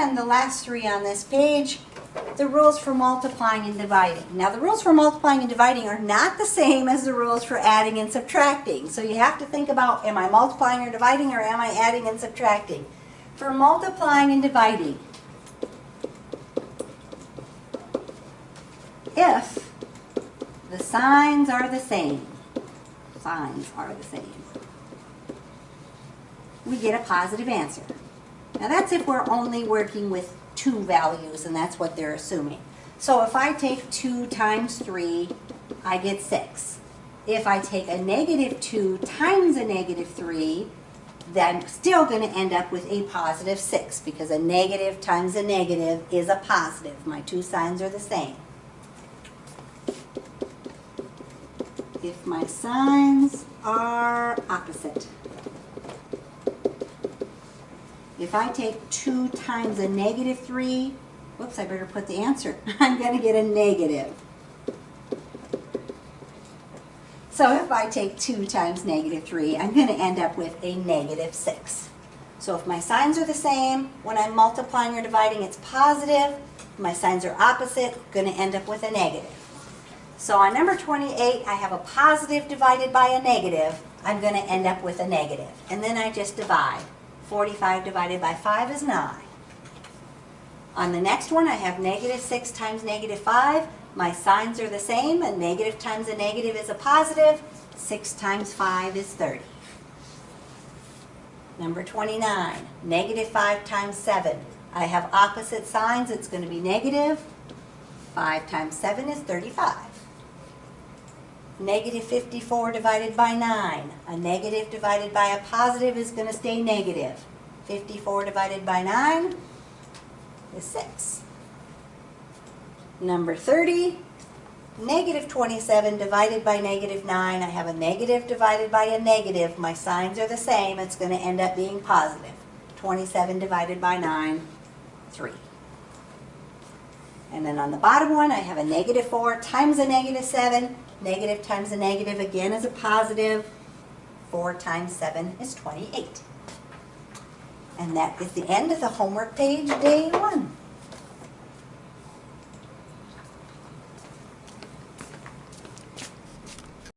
And the last three on this page, the rules for multiplying and dividing. Now the rules for multiplying and dividing are not the same as the rules for adding and subtracting. So you have to think about, am I multiplying or dividing, or am I adding and subtracting? For multiplying and dividing, if the signs are the same, we get a positive answer. Now that's if we're only working with two values, and that's what they're assuming. So if I take 2 times 3, I get 6. If I take a negative 2 times a negative 3, then I'm still going to end up with a positive 6, because a negative times a negative is a positive. My two signs are the same. If my signs are opposite. If I take 2 times a negative 3, whoops, I better put the answer. I'm going to get a negative. So if I take 2 times negative 3, I'm going to end up with a negative 6. So if my signs are the same, when I'm multiplying or dividing, it's positive. If my signs are opposite, I'm going to end up with a negative. So on number 28, I have a positive divided by a negative. I'm going to end up with a negative. And then I just divide. 45 divided by 5 is 9. On the next one, I have negative 6 times negative 5. My signs are the same. A negative times a negative is a positive. 6 times 5 is 30. Number 29, negative 5 times 7. I have opposite signs. It's going to be negative. 5 times 7 is 35. Negative 54 divided by 9. A negative divided by a positive is going to stay negative. 54 divided by 9 is 6. Number 30, negative 27 divided by negative 9. I have a negative divided by a negative. My signs are the same. It's going to end up being positive. 27 divided by 9, 3. And then on the bottom one, I have a negative 4 times a negative 7. Negative times a negative again is a positive. 4 times 7 is 28. And that is the end of the homework page, day 1.